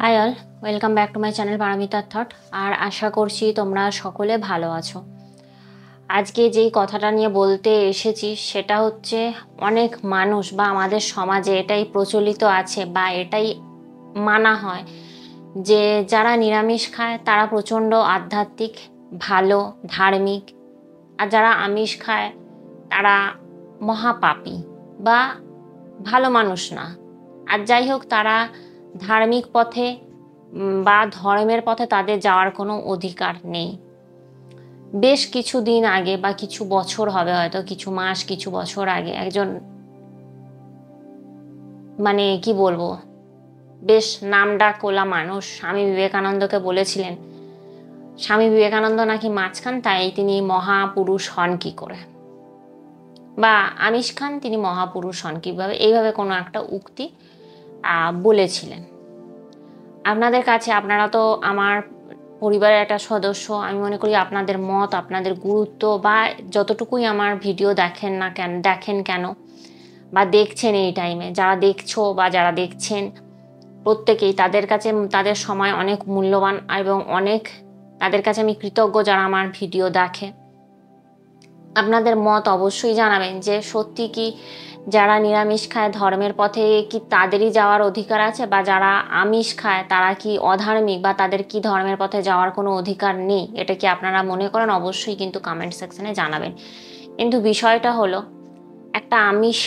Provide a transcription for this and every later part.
High all, welcome back to my channel পারমিতার thought. আর আশা করছি তোমরা সকলে ভালো আছো। আজকে যেই কথাটা নিয়ে বলতে এসেছি সেটা হচ্ছে, অনেক মানুষ বা আমাদের সমাজে এটাই প্রচলিত আছে বা এটাই মানা হয় যে যারা নিরামিষ খায় তারা প্রচণ্ড আধ্যাত্মিক, ভালো, ধার্মিক, আর যারা আমিষ খায় তারা মহাপাপী বা ভালো মানুষ না। আর যাই হোক, তারা ধার্মিক পথে বা ধর্মের পথে তাদের যাওয়ার কোনো অধিকার নেই। বেশ কিছু দিন আগে বা কিছু বছর হবে, হয়তো কিছু মাস কিছু বছর আগে, একজন মানে কি বলবো, বেশ নামডাকওয়ালা মানুষ স্বামী বিবেকানন্দকে বলেছিলেন স্বামী বিবেকানন্দ নাকি মাছ খান, তাই তিনি মহাপুরুষ হন কি করে, বা আমিষ খান তিনি মহাপুরুষ হন কীভাবে, এইভাবে কোনো একটা উক্তি বলেছিলেন। আপনাদের কাছে, আপনারা তো আমার পরিবারের একটা সদস্য, আমি মনে করি আপনাদের মত, আপনাদের গুরুত্ব বা যতটুকুই আমার ভিডিও দেখেন কেন বা দেখছেন এই টাইমে, যারা দেখছো বা যারা দেখছেন প্রত্যেকেই, তাদের কাছে তাদের সময় অনেক মূল্যবান এবং অনেক তাদের কাছে আমি কৃতজ্ঞ যারা আমার ভিডিও দেখে। আপনাদের মত অবশ্যই জানাবেন যে সত্যি কি যারা নিরামিষ খায় ধর্মের পথে কি তাদেরই যাওয়ার অধিকার আছে, বা যারা আমিষ খায় তারা কি অধার্মিক বা তাদের কি ধর্মের পথে যাওয়ার কোনো অধিকার নেই, এটা কি আপনারা মনে করেন? অবশ্যই কিন্তু কমেন্ট সেকশনে জানাবেন। কিন্তু বিষয়টা হলো, একটা আমিষ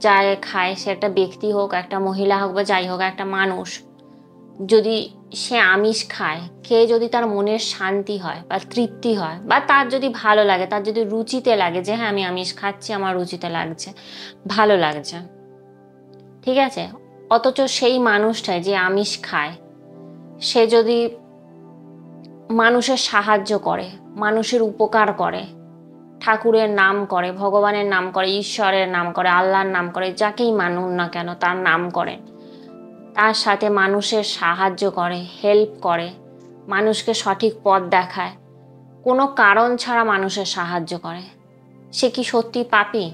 যায় খায়, সে একটা ব্যক্তি হোক, একটা মহিলা হোক বা যাই হোক, একটা মানুষ যদি সে আমিষ খায়, খেয়ে যদি তার মনের শান্তি হয় বা তৃপ্তি হয় বা তার যদি ভালো লাগে, তার যদি রুচিতে লাগে যে হ্যাঁ আমি আমিষ খাচ্ছি, আমার রুচিতে লাগছে, ভালো লাগছে, ঠিক আছে, অথচ সেই মানুষটাই যে আমিষ খায় সে যদি মানুষের সাহায্য করে, মানুষের উপকার করে, ঠাকুরের নাম করে, ভগবানের নাম করে, ঈশ্বরের নাম করে, আল্লাহর নাম করে, যাকেই মানুন না কেন তার নাম করে, তার সাথে মানুষের সাহায্য করে, হেল্প করে, মানুষকে সঠিক পথ দেখায়, কোনো কারণ ছাড়া মানুষের সাহায্য করে, সে কি সত্যি পাপী?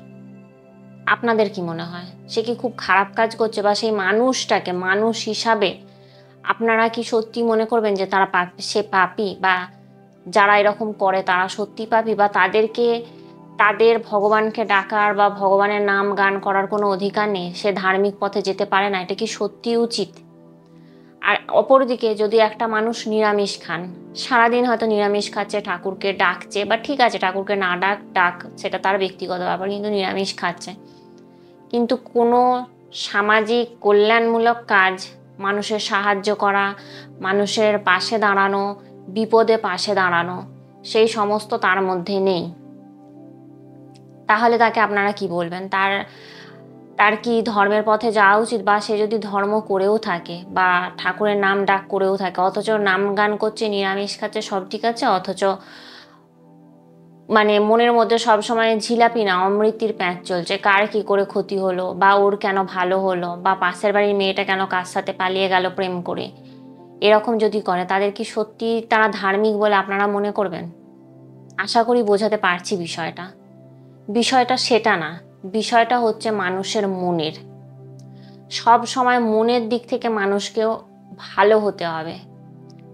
আপনাদের কি মনে হয় সে কি খুব খারাপ কাজ করছে? বা সেই মানুষটাকে মানুষ হিসাবে আপনারা কি সত্যি মনে করবেন যে তারা সে পাপী, বা যারা এরকম করে তারা সত্যি পাপী, বা তাদেরকে তাদের ভগবানকে ডাকার বা ভগবানের নাম গান করার কোনো অধিকার নেই, সে ধার্মিক পথে যেতে পারে না? এটা কি সত্যি উচিত? আর অপরদিকে যদি একটা মানুষ নিরামিষ খান, সারাদিন হয়তো নিরামিষ খাচ্ছে, ঠাকুরকে ডাকছে, বা ঠিক আছে ঠাকুরকে না ডাক সেটা তার ব্যক্তিগত ব্যাপার, কিন্তু নিরামিষ খাচ্ছে, কিন্তু কোনো সামাজিক কল্যাণমূলক কাজ, মানুষের সাহায্য করা, মানুষের পাশে দাঁড়ানো, বিপদে পাশে দাঁড়ানো, সেই সমস্ত তার মধ্যে নেই, তাহলে তাকে আপনারা কি বলবেন? তার তার কি ধর্মের পথে যাওয়া উচিত? বা সে যদি ধর্ম করেও থাকে বা ঠাকুরের নাম ডাক করেও থাকে, অথচ নাম গান করছে, নিরামিষ খাচ্ছে, সব ঠিক আছে, অথচ মানে মনের মধ্যে সবসময় ঝিলাপি না অমৃতির প্যাঁচ চলছে, কার কি করে ক্ষতি হলো, বা ওর কেন ভালো হলো, বা পাশের বাড়ির মেয়েটা কেন কার সাথে পালিয়ে গেল প্রেম করে, এরকম যদি করে, তাদের কি সত্যি তারা ধার্মিক বলে আপনারা মনে করবেন? আশা করি বোঝাতে পারছি বিষয়টা। বিষয়টা সেটা না, বিষয়টা হচ্ছে মানুষের মনের। সব সময় মনের দিক থেকে মানুষকেও ভালো হতে হবে।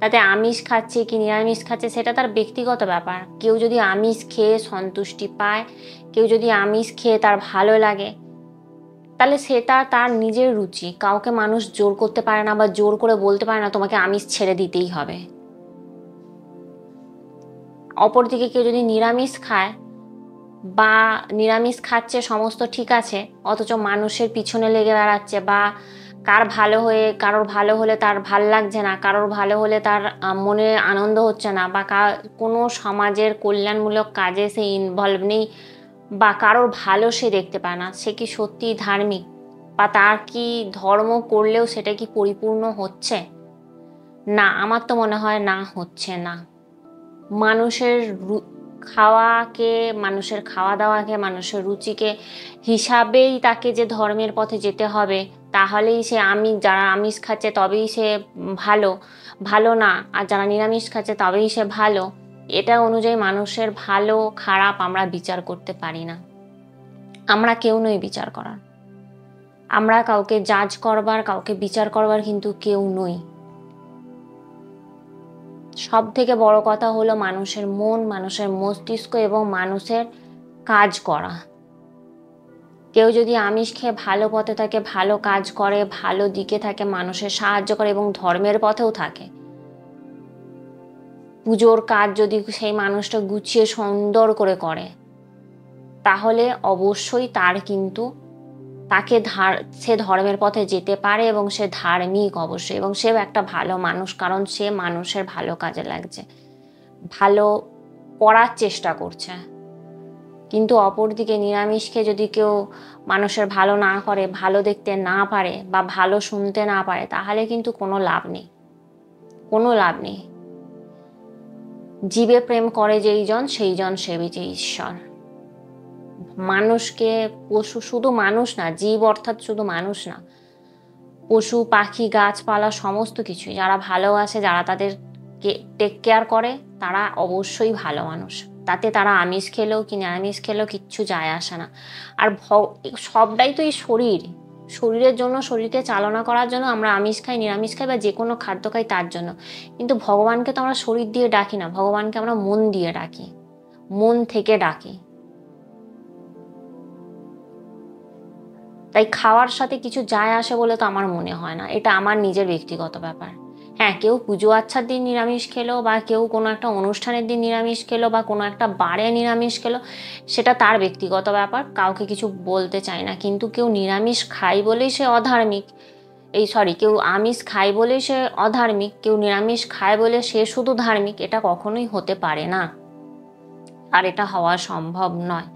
তাতে আমিষ খাচ্ছে কি নিরামিষ খাচ্ছে সেটা তার ব্যক্তিগত ব্যাপার। কেউ যদি আমিষ খেয়ে সন্তুষ্টি পায়, কেউ যদি আমিষ খেয়ে তার ভালো লাগে, তাহলে সেটা তার নিজের রুচি। কাউকে মানুষ জোর করতে পারে না বা জোর করে বলতে পারে না তোমাকে আমিষ ছেড়ে দিতেই হবে। অপরদিকে কেউ যদি নিরামিষ খায় বা নিরামিষ খাচ্ছে, সমস্ত ঠিক আছে, অথচ মানুষের পিছনে লেগে বেড়াচ্ছে, বা কারোর ভালো হলে তার ভাল লাগছে না, কারোর ভালো হলে তার মনে আনন্দ হচ্ছে না, বা কোনো সমাজের কল্যাণমূলক কাজে সে ইনভলভ নেই, বা কারোর ভালো সে দেখতে পায় না, সে কি সত্যিই ধার্মিক? বা তার কি ধর্ম করলেও সেটা কি পরিপূর্ণ হচ্ছে? না, আমার তো মনে হয় না, হচ্ছে না। মানুষের খাওয়াকে, মানুষের খাওয়া দাওয়াকে, মানুষের রুচিকে হিসাবেই তাকে যে ধর্মের পথে যেতে হবে, তাহলেই সে যারা আমিষ খাচ্ছে তবেই সে ভালো, ভালো না, আর যারা নিরামিষ খাচ্ছে তবেই সে ভালো, এটা অনুযায়ী মানুষের ভালো খারাপ আমরা বিচার করতে পারি না। আমরা কেউ নই বিচার করার, আমরা কাউকে জাজ করবার, কাউকে বিচার করবার কিন্তু কেউ নই। সব থেকে বড় কথা হলো মানুষের মন, মানুষের মস্তিষ্ক এবং মানুষের কাজ করা। কেউ যদি আমিষ খেয়ে ভালো পথে থাকে, ভালো কাজ করে, ভালো দিকে থাকে, মানুষের সাহায্য করে এবং ধর্মের পথেও থাকে, পুজোর কাজ যদি সেই মানুষটা গুছিয়ে সুন্দর করে করে, তাহলে অবশ্যই তার কিন্তু সে ধর্মের পথে যেতে পারে এবং সে ধার্মিক অবশ্যই, এবং সেও একটা ভালো মানুষ, কারণ সে মানুষের ভালো কাজে লাগছে, ভালো করার চেষ্টা করছে। কিন্তু অপরদিকে নিরামিষকে যদি কেউ মানুষের ভালো না করে, ভালো দেখতে না পারে বা ভালো শুনতে না পারে, তাহলে কিন্তু কোনো লাভ নেই, কোনো লাভ নেই। জীবে প্রেম করে যেই জন, সেই জন সেবিছে ঈশ্বর। মানুষকে, পশু, শুধু মানুষ না, জীব অর্থাৎ শুধু মানুষ না, পশু পাখি গাছপালা সমস্ত কিছুই যারা ভালোবাসে, যারা তাদেরকে টেক কেয়ার করে, তারা অবশ্যই ভালো মানুষ। তাতে তারা আমিষ খেলেও কি নিরামিষ খেলেও কিচ্ছু যায় আসে না। আর সবটাই তো এই শরীরের জন্য, শরীরকে চালনা করার জন্য আমরা আমিষ খাই, নিরামিষ খাই বা যে কোনো খাদ্য খাই তার জন্য। কিন্তু ভগবানকে তো আমরা শরীর দিয়ে ডাকি না, ভগবানকে আমরা মন দিয়ে ডাকি, মন থেকে ডাকি। তাই খাওয়ার সাথে কিছু যায় আসে বলে তো আমার মনে হয় না, এটা আমার নিজের ব্যক্তিগত ব্যাপার। হ্যাঁ, কেউ পুজো আচ্ছার দিন নিরামিষ খেলো বা কেউ কোনো একটা অনুষ্ঠানের দিন নিরামিষ খেলো বা কোনো একটা বারে নিরামিষ খেলো, সেটা তার ব্যক্তিগত ব্যাপার, কাউকে কিছু বলতে চাই না। কিন্তু কেউ নিরামিষ খায় বলেই সে অধার্মিক, কেউ আমিষ খায় বলেই সে অধার্মিক, কেউ নিরামিষ খায় বলে সে শুধু ধার্মিক, এটা কখনোই হতে পারে না, আর এটা হওয়া সম্ভব নয়।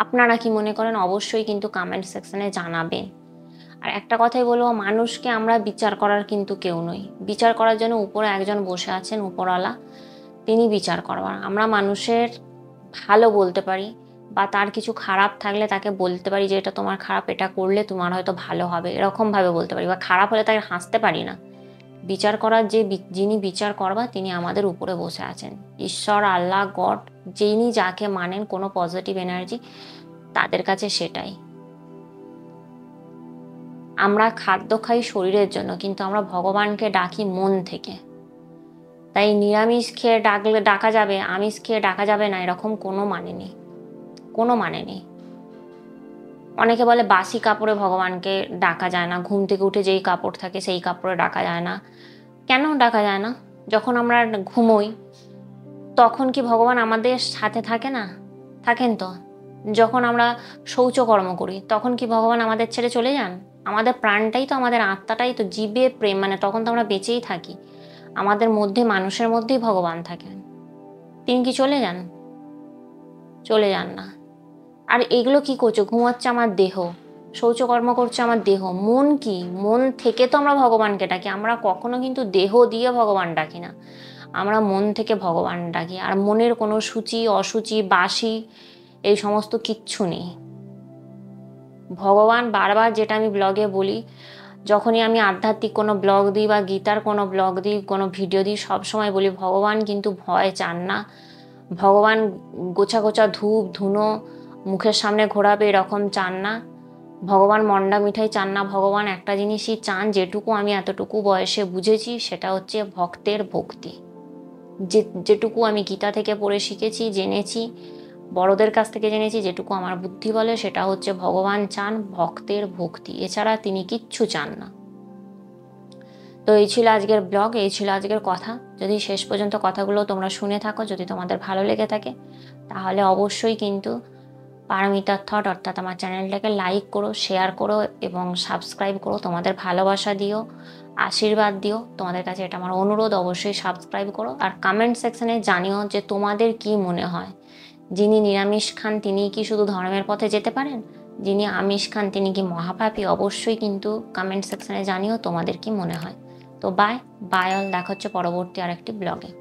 আপনারা কি মনে করেন অবশ্যই কিন্তু কমেন্ট সেকশনে জানাবেন। আর একটা কথাই বলবো, মানুষকে আমরা বিচার করার কিন্তু কেউ নই। বিচার করার জন্য উপরে একজন বসে আছেন, উপরওয়ালা, তিনি বিচার করবার। আমরা মানুষের ভালো বলতে পারি বা তার কিছু খারাপ থাকলে তাকে বলতে পারি যে এটা তোমার খারাপ, এটা করলে তোমার হয়তো ভালো হবে, এরকমভাবে বলতে পারি, বা খারাপ হলে তাকে হাসতে পারি না। বিচার করার যিনি বিচার করবা তিনি আমাদের উপরে বসে আছেন, ঈশ্বর, আল্লাহ, গড, যিনি যাকে মানেন, কোনো পজিটিভ এনার্জি, তাদের কাছে সেটাই। আমরা খাদ্য খাই শরীরের জন্য, কিন্তু আমরা ভগবানকে ডাকি মন থেকে। তাই নিরামিষ খেয়ে ডাকা যাবে, আমিষ খেয়ে ডাকা যাবে না, এরকম কোনো মানে নেই, কোনো মানে নেই। অনেকে বলে বাসি কাপড়ে ভগবানকে ডাকা যায় না, ঘুম থেকে উঠে যেই কাপড় থাকে সেই কাপড়ে ডাকা যায় না। কেন ডাকা যায় না? যখন আমরা ঘুমোই তখন কি ভগবান আমাদের সাথে থাকে না? থাকেন তো। যখন আমরা শৌচকর্ম করি তখন কি ভগবান আমাদের ছেড়ে চলে যান? আমাদের প্রাণটাই তো, আমাদের আত্মাটাই তো, জীবে প্রেম, মানে তখন তো আমরা বেঁচেই থাকি। আমাদের মধ্যে, মানুষের মধ্যেই ভগবান থাকেন। তিনি কি চলে যান? চলে যান না। আর এগুলো কি করছে? ঘুমাচ্ছে আমার দেহ, শৌচকর্ম করছে আমার দেহ। মন কি? মন থেকে তো আমরা ভগবানকে ডাকি। আমরা কখনো কিন্তু দেহ দিয়ে ভগবান ডাকি না, আমরা মন থেকে ভগবান ডাকি। আর মনের কোনো সূচি অসুচি বাসি এই সমস্ত কিচ্ছু নেই। ভগবান, বারবার যেটা আমি ব্লগে বলি, যখনই আমি আধ্যাত্মিক কোনো ব্লগ দিই বা গীতার কোনো ব্লগ দিই, কোনো ভিডিও দিই, সবসময় বলি ভগবান কিন্তু ভয় চান না। ভগবান গোছা গোছা ধূপ ধুনো মুখের সামনে ঘোরাবে এরকম চান না। ভগবান মন্ডা মিঠাই চান না। ভগবান একটা জিনিসই চান, যেটুকু আমি এতটুকু বয়সে বুঝেছি, সেটা হচ্ছে ভক্তের ভক্তি। যেটুকু আমি গীতা থেকে পড়ে শিখেছি, জেনেছি, বড়দের কাছ থেকে জেনেছি, যেটুকু আমার বুদ্ধি বলে, সেটা হচ্ছে ভগবান চান ভক্তের ভক্তি, এছাড়া তিনি কিচ্ছু চান না। তো এই ছিল আজকের ব্লগ, এই ছিল আজকের কথা। যদি শেষ পর্যন্ত কথাগুলো তোমরা শুনে থাকো, যদি তোমাদের ভালো লেগে থাকে, তাহলে অবশ্যই কিন্তু পারমিতার থট অর্থাৎ আমার চ্যানেলটাকে লাইক করো, শেয়ার করো এবং সাবস্ক্রাইব করো। তোমাদের ভালোবাসা দিও, আশীর্বাদ দিও, তোমাদের কাছে এটা আমার অনুরোধ। অবশ্যই সাবস্ক্রাইব করো আর কমেন্ট সেকশনে জানিও যে তোমাদের কি মনে হয়, যিনি নিরামিষ খান তিনি কি শুধু ধর্মের পথে যেতে পারেন, যিনি আমিষ খান তিনি কি মহাপাপী? অবশ্যই কিন্তু কমেন্ট সেকশনে জানিও তোমাদের কি মনে হয়। তো বাই বাই অল, দেখা হচ্ছে পরবর্তী আরেকটি ব্লগে।